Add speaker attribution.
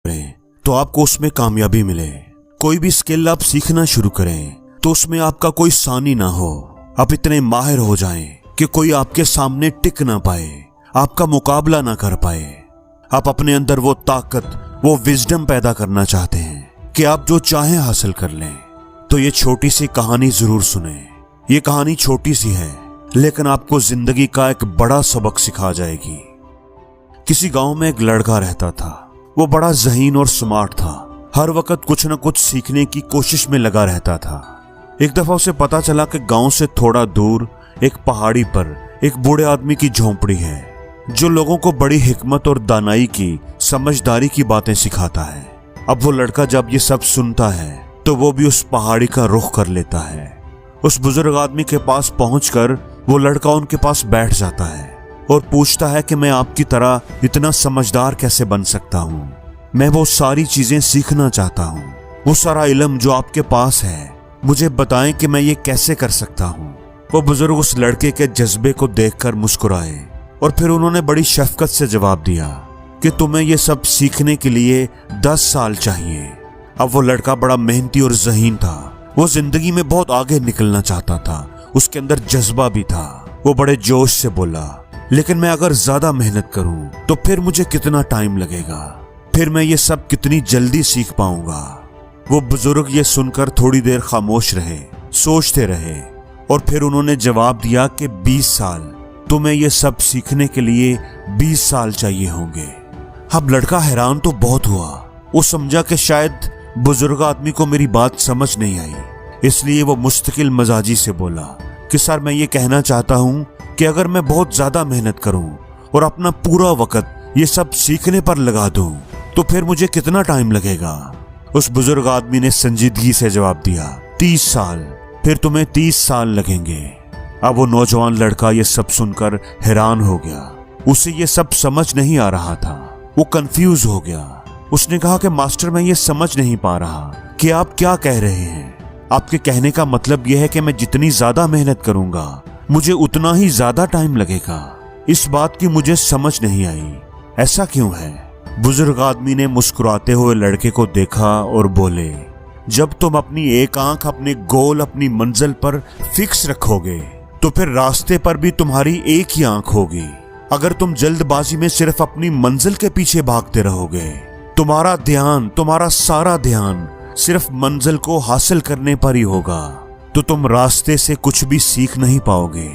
Speaker 1: करें तो आपको उसमें कामयाबी मिले। कोई भी स्किल आप सीखना शुरू करें तो उसमें आपका कोई सानी ना हो। आप इतने माहिर हो जाएं कि कोई आपके सामने टिक ना पाए, आपका मुकाबला ना कर पाए। आप अपने अंदर वो ताकत, वो विजडम पैदा करना चाहते हैं कि आप जो चाहें हासिल कर लें, तो ये छोटी सी कहानी जरूर सुने। ये कहानी छोटी सी है लेकिन आपको जिंदगी का एक बड़ा सबक सिखा जाएगी। किसी गांव में एक लड़का रहता था। वो बड़ा ज़हीन और स्मार्ट था। हर वक्त कुछ न कुछ सीखने की कोशिश में लगा रहता था। एक दफा उसे पता चला कि गांव से थोड़ा दूर एक पहाड़ी पर एक बूढ़े आदमी की झोंपड़ी है जो लोगों को बड़ी हिकमत और दानाई की, समझदारी की बातें सिखाता है। अब वो लड़का जब ये सब सुनता है तो वो भी उस पहाड़ी का रुख कर लेता है। उस बुजुर्ग आदमी के पास पहुंचकर वो लड़का उनके पास बैठ जाता है और पूछता है कि मैं आपकी तरह इतना समझदार कैसे बन सकता हूँ। मैं वो सारी चीजें सीखना चाहता हूँ। वो सारा इल्म जो आपके पास है मुझे बताएं कि मैं ये कैसे कर सकता हूँ। वो बुजुर्ग उस लड़के के जज्बे को देखकर मुस्कुराए और फिर उन्होंने बड़ी शफकत से जवाब दिया कि तुम्हें ये सब सीखने के लिए 10 साल चाहिए। अब वो लड़का बड़ा मेहनती और ज़हीन था। वो जिंदगी में बहुत आगे निकलना चाहता था। उसके अंदर जज्बा भी था। वो बड़े जोश से बोला, लेकिन मैं अगर ज्यादा मेहनत करूं तो फिर मुझे कितना टाइम लगेगा, फिर मैं ये सब कितनी जल्दी सीख पाऊंगा। वो बुजुर्ग ये सुनकर थोड़ी देर खामोश रहे, सोचते रहे और फिर उन्होंने जवाब दिया कि 20 साल। तुम्हें ये सब सीखने के लिए 20 साल चाहिए होंगे। अब लड़का हैरान तो बहुत हुआ। वो समझा कि शायद बुजुर्ग आदमी को मेरी बात समझ नहीं आई, इसलिए वो मुस्तकिल मजाजी से बोला कि सर, मैं ये कहना चाहता हूँ कि अगर मैं बहुत ज्यादा मेहनत करूँ और अपना पूरा वक्त ये सब सीखने पर लगा दूँ तो फिर मुझे कितना टाइम लगेगा। उस बुजुर्ग आदमी ने संजीदगी से जवाब दिया, 30 साल। फिर तुम्हें 30 साल लगेंगे। अब वो नौजवान लड़का ये सब सुनकर हैरान हो गया। उसे ये सब समझ नहीं आ रहा था। वो कंफ्यूज हो गया। उसने कहा कि मास्टर, मैं ये समझ नहीं पा रहा कि आप क्या कह रहे हैं। आपके कहने का मतलब यह है कि मैं जितनी ज्यादा मेहनत करूंगा मुझे उतना ही ज्यादा टाइम लगेगा। इस बात की मुझे समझ नहीं आई, ऐसा क्यों है? बुजुर्ग आदमी ने मुस्कुराते हुए लड़के को देखा और बोले, जब तुम अपनी एक आंख अपने गोल, अपनी मंजिल पर फिक्स रखोगे तो फिर रास्ते पर भी तुम्हारी एक ही आंख होगी। अगर तुम जल्दबाजी में सिर्फ अपनी मंजिल के पीछे भागते रहोगे, तुम्हारा ध्यान, तुम्हारा सारा ध्यान सिर्फ मंजिल को हासिल करने पर ही होगा, तो तुम रास्ते से कुछ भी सीख नहीं पाओगे।